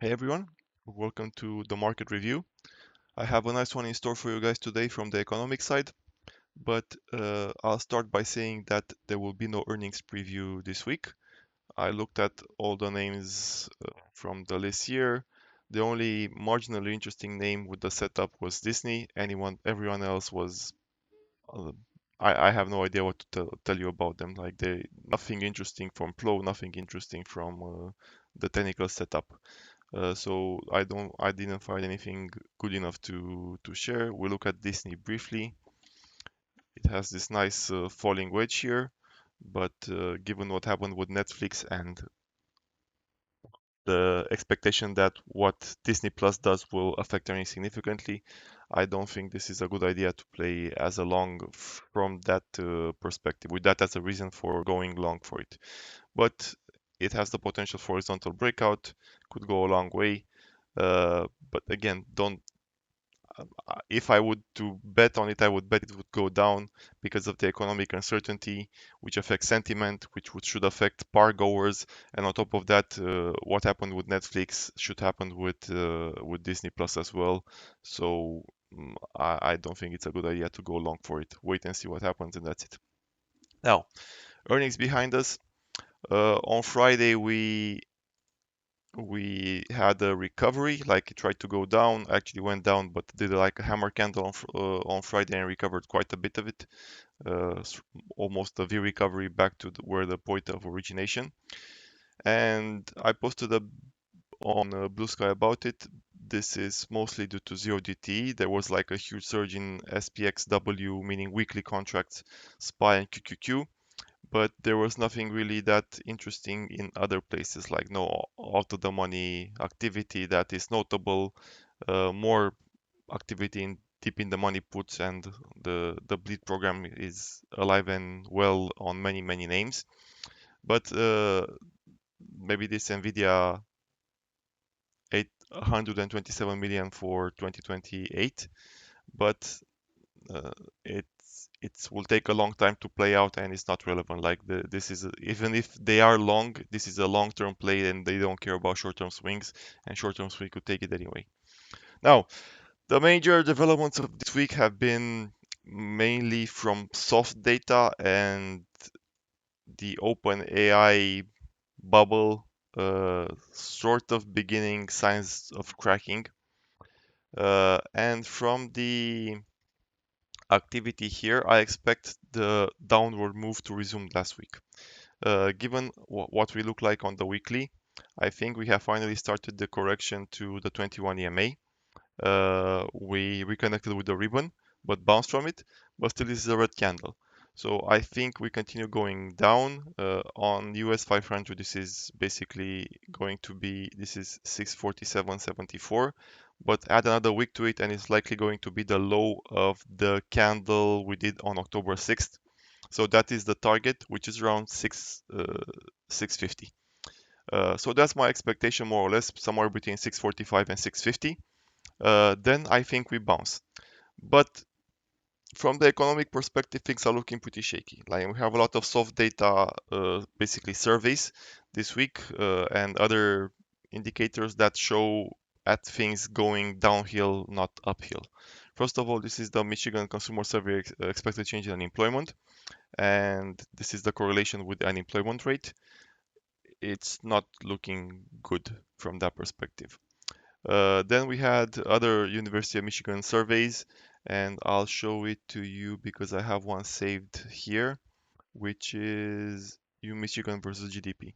Hey everyone, welcome to the market review. I have a nice one in store for you guys today from the economic side, but I'll start by saying that there will be no earnings preview this week. I looked at all the names from the list here. The only marginally interesting name with the setup was Disney. Everyone else was, uh, I have no idea what to tell you about them. Like nothing interesting from Flow, nothing interesting from the technical setup. So I didn't find anything good enough to share. We look at Disney briefly. It has this nice falling wedge here, but given what happened with Netflix and the expectation that what Disney Plus does will affect earnings significantly, I don't think this is a good idea to play as a long from that perspective, with that as a reason for going long for it. But it has the potential for horizontal breakout, could go a long way. But again, don't. If I would to bet on it, I would bet it would go down because of the economic uncertainty, which affects sentiment, should affect bar goers, and on top of that, what happened with Netflix should happen with Disney Plus as well. So I don't think it's a good idea to go long for it. Wait and see what happens, and that's it. Now, earnings behind us. On Friday, we had a recovery, like it tried to go down, actually went down, but did like a hammer candle on Friday and recovered quite a bit of it, almost a V recovery back to where the point of origination. And I posted on Blue Sky about it. This is mostly due to 0DTE. There was like a huge surge in SPXW, meaning weekly contracts, SPY and QQQ, but there was nothing really that interesting in other places, like no out of the money activity that is notable, more activity in deep in the money puts, and the bleed program is alive and well on many names. But maybe this Nvidia 827 million for 2028, but uh, it will take a long time to play out and it's not relevant. Like this is even if they are long, this is a long-term play and they don't care about short-term swings, and short-term swing could take it anyway. Now, the major developments of this week have been mainly from soft data and the open AI bubble, sort of beginning signs of cracking. And from the activity here, I expect the downward move to resume last week. Given what we look like on the weekly, I think we have finally started the correction to the 21 EMA. We reconnected with the ribbon, but bounced from it, but still this is a red candle. So I think we continue going down on US 500. This is basically going to be, this is 647.74, but add another week to it and it's likely going to be the low of the candle we did on October 6th. So that is the target, which is around 650. So that's my expectation, more or less, somewhere between 645 and 650. Then I think we bounce. But from the economic perspective, things are looking pretty shaky. Like we have a lot of soft data, basically surveys this week, and other indicators that show at things going downhill, not uphill. First of all, this is the Michigan Consumer Survey expected change in unemployment, and this is the correlation with the unemployment rate. It's not looking good from that perspective. Then we had other University of Michigan surveys, and I'll show it to you because I have one saved here, which is U Michigan versus GDP.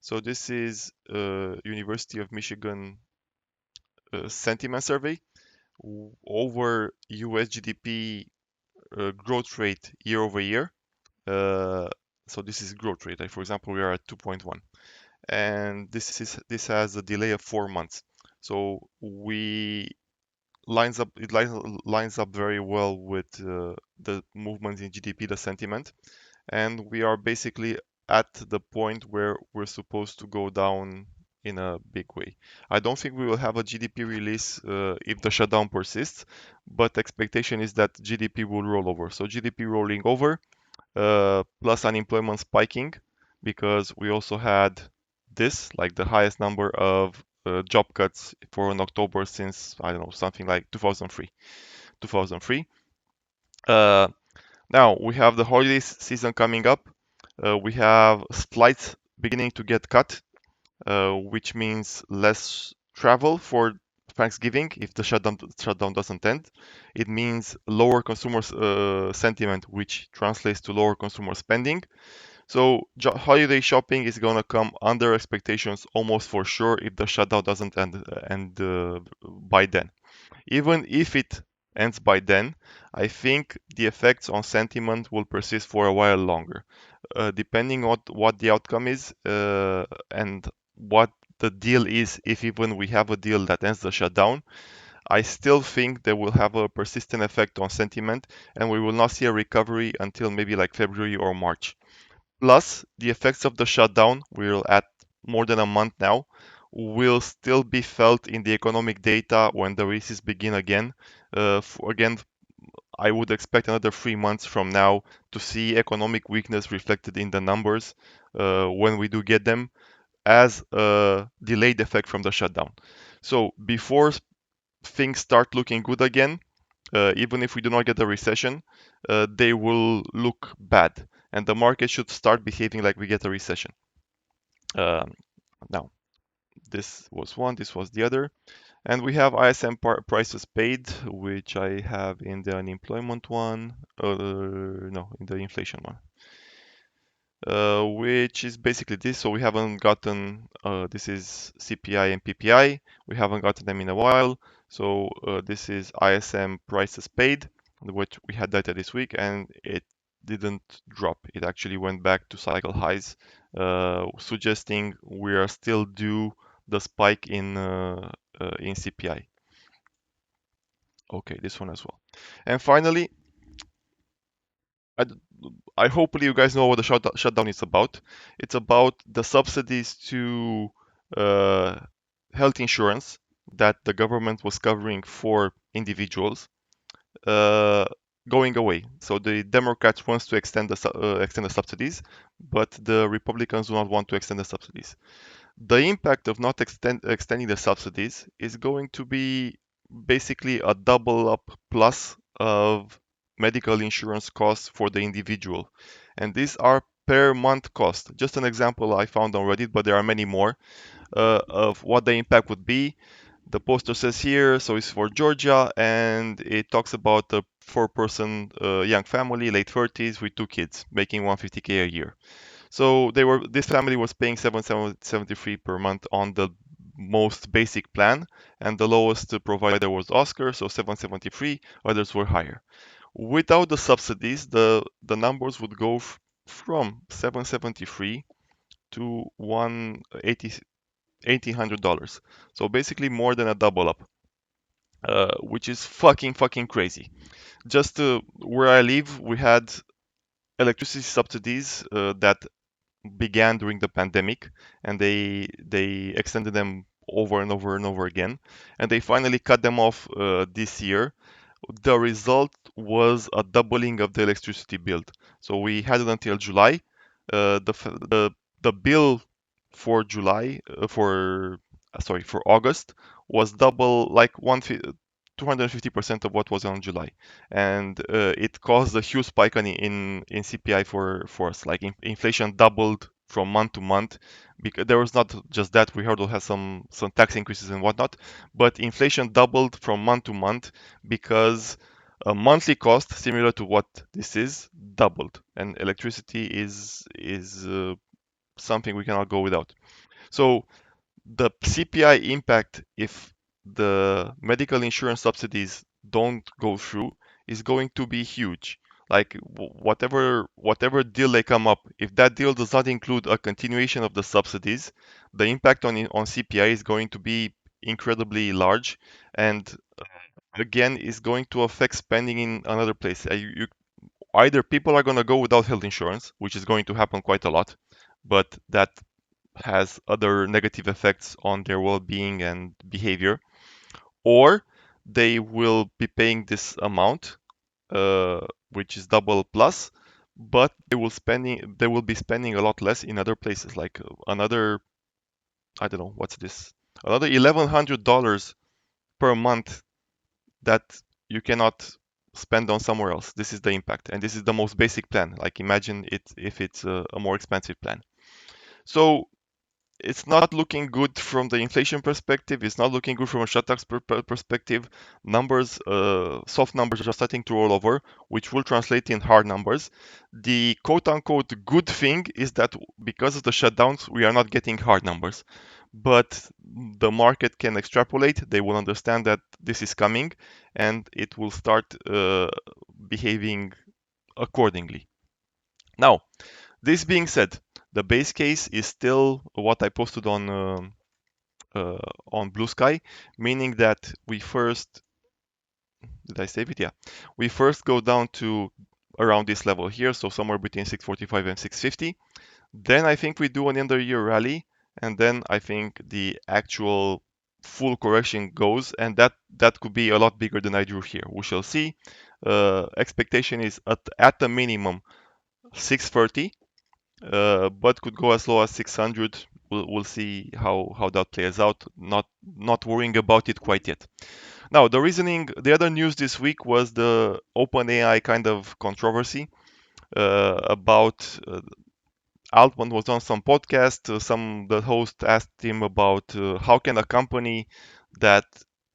So this is University of Michigan sentiment survey over US GDP growth rate year over year. Uh, so this is growth rate. Like for example, we are at 2.1, and this has a delay of 4 months. So we lines up very well with the movement in GDP, the sentiment, and we are basically at the point where we're supposed to go down in a big way. I don't think we will have a GDP release if the shutdown persists, but expectation is that GDP will roll over. So GDP rolling over plus unemployment spiking because we also had this, like the highest number of job cuts for an October since, I don't know, something like 2003. 2003. Uh, Now we have the holiday season coming up. We have flights beginning to get cut, which means less travel for Thanksgiving if the shutdown doesn't end. It means lower consumer sentiment, which translates to lower consumer spending. So holiday shopping is gonna come under expectations almost for sure if the shutdown doesn't end by then. Even if it ends by then, I think the effects on sentiment will persist for a while longer, depending on what the outcome is and what the deal is. If even we have a deal that ends the shutdown, I still think they will have a persistent effect on sentiment, and we will not see a recovery until maybe like February or March. Plus, the effects of the shutdown, we're at more than a month now, will still be felt in the economic data when the races begin again. Again, I would expect another 3 months from now to see economic weakness reflected in the numbers when we do get them as a delayed effect from the shutdown. So before things start looking good again, even if we do not get a recession, they will look bad, and the market should start behaving like we get a recession. Um, Now, this was one, this was the other, and we have ISM prices paid, which I have in the unemployment one, no, in the inflation one. Which is basically this. So we haven't gotten, this is CPI and PPI. We haven't gotten them in a while. So this is ISM prices paid, which we had data this week, and it didn't drop. It actually went back to cycle highs, suggesting we are still due the spike in CPI. Okay, this one as well. And finally, I, I hopefully you guys know what the shutdown is about. It's about the subsidies to uh, health insurance that the government was covering for individuals uh, going away. So the Democrats wants to extend the subsidies, but the Republicans do not want to extend the subsidies. The impact of not extending the subsidies is going to be basically a double up plus of medical insurance costs for the individual. And these are per month cost. Just an example I found on Reddit, but there are many more of what the impact would be. The poster says here, so it's for Georgia, and it talks about a four-person young family, late 30s, with two kids, making 150K a year. So this family was paying 773 per month on the most basic plan, and the lowest provider was Oscar, so 773. Others were higher. Without the subsidies, the numbers would go from 773 to 180 $1,800. So basically more than a double up, which is fucking crazy. Just where I live, we had electricity subsidies that began during the pandemic, and they extended them over and over and over again, and they finally cut them off this year. The result was a doubling of the electricity bill. So we had it until July. The bill for July for sorry for August was double, like 250% of what was on July, and it caused a huge spike in CPI for us. Like inflation doubled from month to month, because there was not just that. We heard we'll have some tax increases and whatnot, but inflation doubled from month to month because a monthly cost similar to what this is doubled, and electricity is something we cannot go without. So the CPI impact, if the medical insurance subsidies don't go through, is going to be huge. Like whatever deal they come up, if that deal does not include a continuation of the subsidies, the impact on CPI is going to be incredibly large, and again is going to affect spending in another place. Either people are going to go without health insurance, which is going to happen quite a lot, but that has other negative effects on their well-being and behavior, or they will be paying this amount, which is double plus, but they will be spending a lot less in other places, like another, I don't know, what's this? Another $1,100 per month that you cannot spend on somewhere else. This is the impact, and this is the most basic plan. Like imagine it if it's a more expensive plan. So it's not looking good from the inflation perspective. It's not looking good from a shut tax perspective. Numbers, soft numbers are starting to roll over, which will translate in hard numbers. The quote unquote good thing is that because of the shutdowns, we are not getting hard numbers. But the market can extrapolate. They will understand that this is coming and it will start behaving accordingly. Now, this being said, the base case is still what I posted on Blue Sky, meaning that we first, did I save it? Yeah, we first go down to around this level here, so somewhere between 645 and 650. Then I think we do an end of year rally, and then I think the actual full correction goes, and that could be a lot bigger than I drew here. We shall see. Expectation is at the minimum 630, but could go as low as 600. We'll see how that plays out. Not worrying about it quite yet. Now, the other news this week was the OpenAI kind of controversy about Altman was on some podcast. The host asked him about how can a company that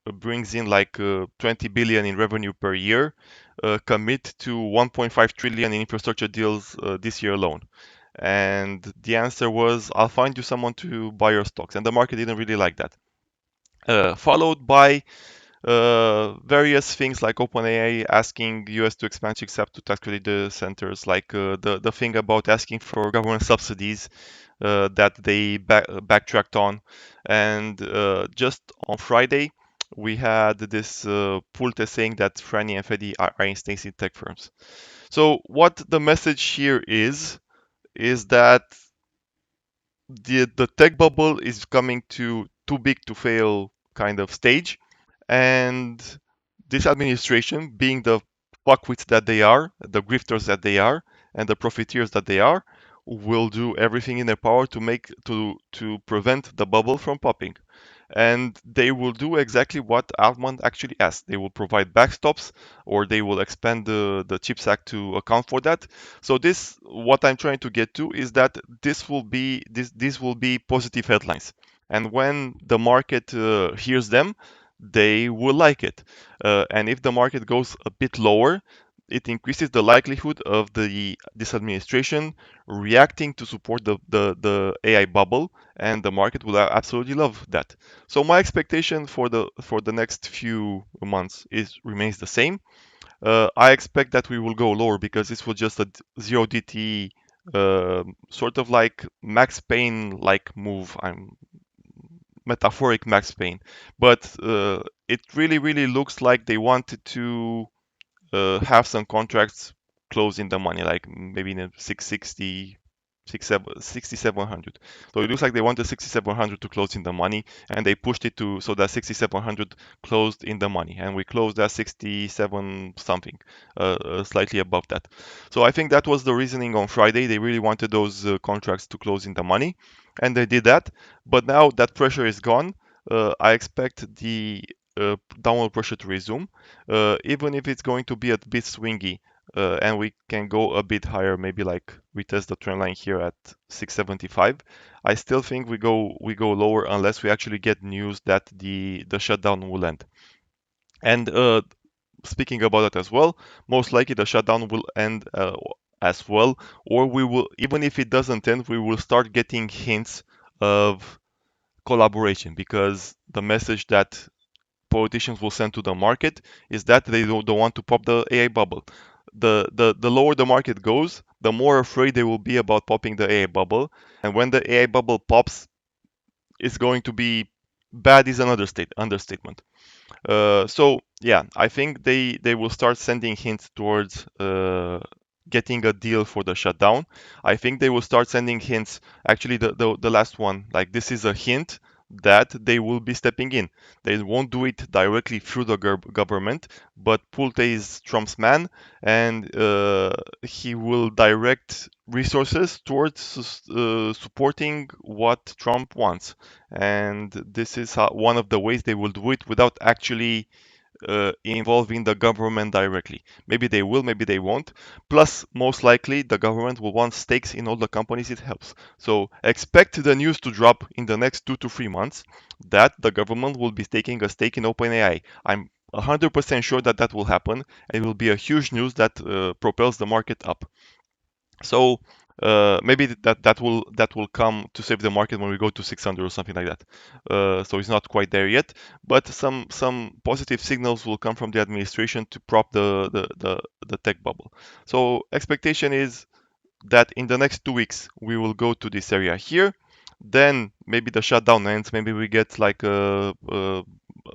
brings in like 20 billion in revenue per year commit to 1.5 trillion in infrastructure deals this year alone. And the answer was, I'll find you someone to buy your stocks. And the market didn't really like that. Followed by various things like OpenAI asking US to expand CHIPS to tax credit centers, like the thing about asking for government subsidies that they backtracked on. And just on Friday, we had this Pulte saying that Franny and Fedi are instincts in tech firms. So what the message here is that the tech bubble is coming to too big to fail kind of stage, and this administration, being the fuckwits that they are, the grifters that they are, and the profiteers that they are, will do everything in their power to prevent the bubble from popping. And they will do exactly what Altman actually asked. They will provide backstops, or they will expand the CHIPS Act to account for that. So what I'm trying to get to is that this will be positive headlines, and when the market hears them, they will like it. And if the market goes a bit lower, it increases the likelihood of this administration reacting to support the AI bubble, and the market will absolutely love that. So my expectation for the next few months remains the same. I expect that we will go lower because this was just a zero DTE sort of like Max Payne like move. I'm metaphoric Max Payne, but it really looks like they wanted to have some contracts close in the money, like maybe in a 660, 6700. So it looks like they wanted 6700 to close in the money, and they pushed it to so that 6700 closed in the money, and we closed at 67 something, slightly above that. So I think that was the reasoning on Friday. They really wanted those contracts to close in the money, and they did that. But now that pressure is gone, I expect the downward pressure to resume, even if it's going to be a bit swingy, and we can go a bit higher, maybe like we test the trend line here at 675. I still think we go lower unless we actually get news that the shutdown will end. And speaking about that as well, most likely the shutdown will end as well, or we will, even if it doesn't end, we will start getting hints of collaboration, because the message that politicians will send to the market is that they don't want to pop the AI bubble. The lower the market goes, the more afraid they will be about popping the AI bubble. And when the AI bubble pops, it's going to be bad is another understatement. So yeah, I think they will start sending hints towards getting a deal for the shutdown. I think they will start sending hints. Actually, the last one, like this is a hint that they will be stepping in. They won't do it directly through the government, but Pulte is Trump's man, and he will direct resources towards supporting what Trump wants. And this is one of the ways they will do it without actually involving the government directly. Maybe they will, maybe they won't. Plus, most likely, the government will want stakes in all the companies it helps. So expect the news to drop in the next 2 to 3 months that the government will be taking a stake in OpenAI. I'm 100% sure that that will happen, and it will be a huge news that propels the market up. So maybe that will come to save the market when we go to 600 or something like that. So it's not quite there yet, but some positive signals will come from the administration to prop the tech bubble. So expectation is that in the next 2 weeks we will go to this area here. Then maybe the shutdown ends. Maybe we get like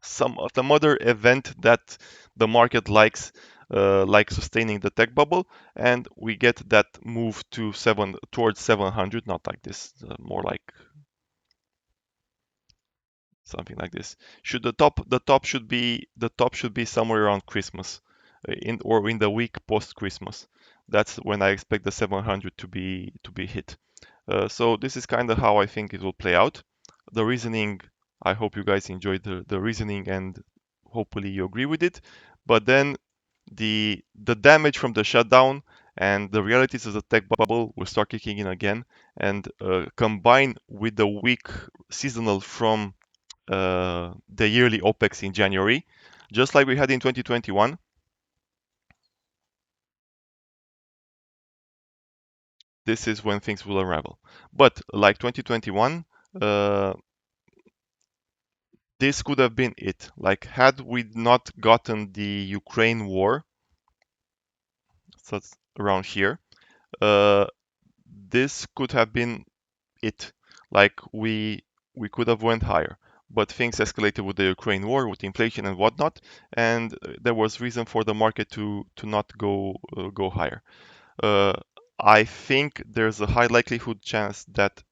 some other event that the market likes, like sustaining the tech bubble, and we get that move to seven towards 700. Not like this, more like something like this. Should the top should be somewhere around Christmas, in the week post Christmas. That's when I expect the 700 to be hit. So this is kind of how I think it will play out. The reasoning, I hope you guys enjoyed the reasoning and hopefully you agree with it. But then the damage from the shutdown and the realities of the tech bubble will start kicking in again, and combine with the weak seasonal from the yearly OPEX in January, just like we had in 2021. This is when things will unravel. But like 2021, uh, this could have been it. Like, had we not gotten the Ukraine war, so it's around here, uh, this could have been it. Like, we could have went higher, but things escalated with the Ukraine war, with inflation and whatnot, and there was reason for the market to not go higher. Uh, I think there's a high likelihood chance that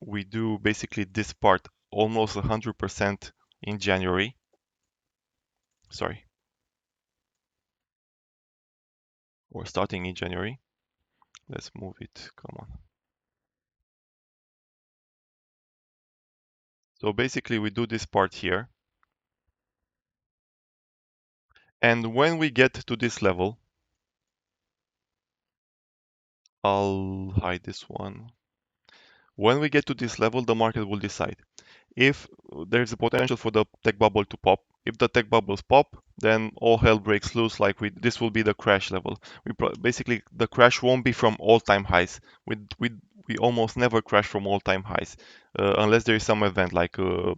we do basically this part almost 100% in January. Sorry, or starting in January. Let's move it. Come on. So basically, we do this part here. And when we get to this level, I'll hide this one. When we get to this level, the market will decide if there's a potential for the tech bubble to pop. If the tech bubbles pop, then all hell breaks loose. Like this will be the crash level. Basically the crash won't be from all-time highs. We almost never crash from all-time highs, unless there is some event like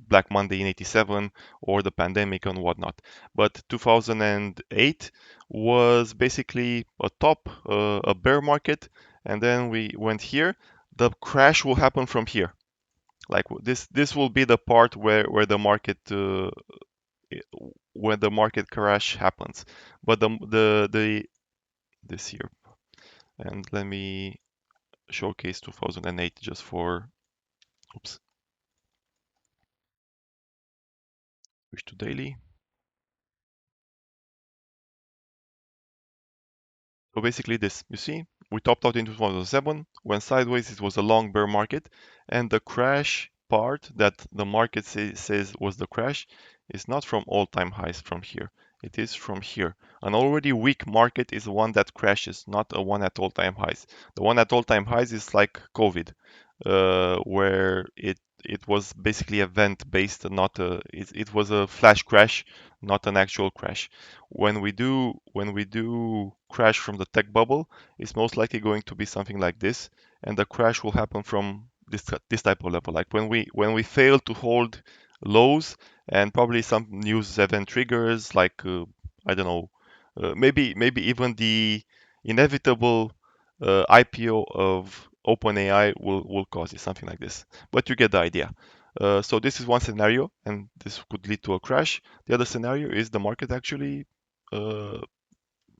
Black Monday in '87 or the pandemic and whatnot. But 2008 was basically a top, a bear market, and then we went here. The crash will happen from here. Like this will be the part where the market when the market crash happens. But the this year, and let me showcase 2008 just for, oops, switch to daily. So basically this, you see, we topped out in 2007, went sideways, it was a long bear market, and the crash part that the market says was the crash is not from all-time highs from here. It is from here. An already weak market is one that crashes, not a one at all-time highs. The one at all-time highs is like COVID, where it was basically event based, not it was a flash crash, not an actual crash. When we do crash from the tech bubble, it's most likely going to be something like this, and the crash will happen from this type of level. Like when we fail to hold lows, and probably some news event triggers, like I don't know, maybe even the inevitable IPO of OpenAI will cause it, something like this. But you get the idea. So this is one scenario, and this could lead to a crash. The other scenario is the market actually uh,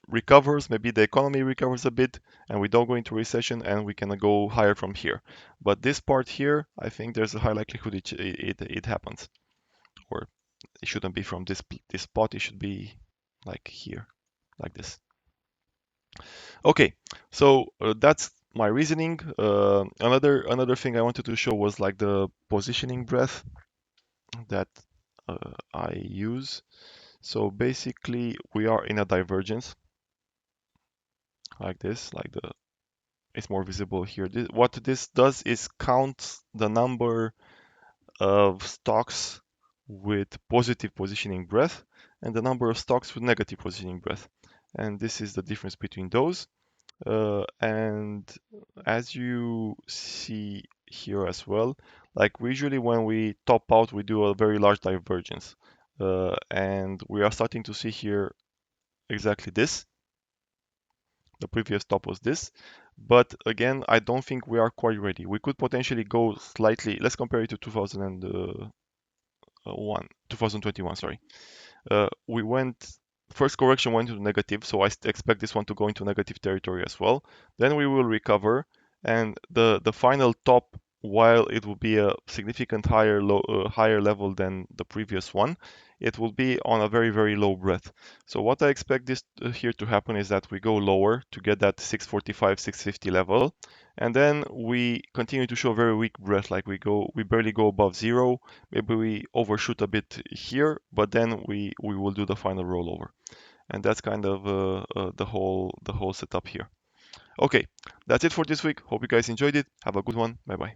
recovers, maybe the economy recovers a bit, and we don't go into recession, and we can go higher from here. But this part here, I think there's a high likelihood it happens, or it shouldn't be from this spot. It should be like here, like this. Okay, so that's my reasoning. Another thing I wanted to show was like the positioning breadth that I use. So basically, we are in a divergence like this, like the it's more visible here. What this does is count the number of stocks with positive positioning breadth and the number of stocks with negative positioning breadth. And this is the difference between those. And as you see here as well, like usually when we top out, we do a very large divergence. And we are starting to see here exactly this. The previous top was this. But again, I don't think we are quite ready. We could potentially go slightly, let's compare it to 2021, sorry. We went first correction went into negative, so I expect this one to go into negative territory as well. Then we will recover, and the final top, while it will be a significant higher level than the previous one, it will be on a very low breadth. So what I expect this here to happen is that we go lower to get that 645, 650 level, and then we continue to show very weak breadth, like we barely go above zero. Maybe we overshoot a bit here, but then we will do the final rollover, and that's kind of the whole setup here. Okay, that's it for this week. Hope you guys enjoyed it. Have a good one. Bye bye.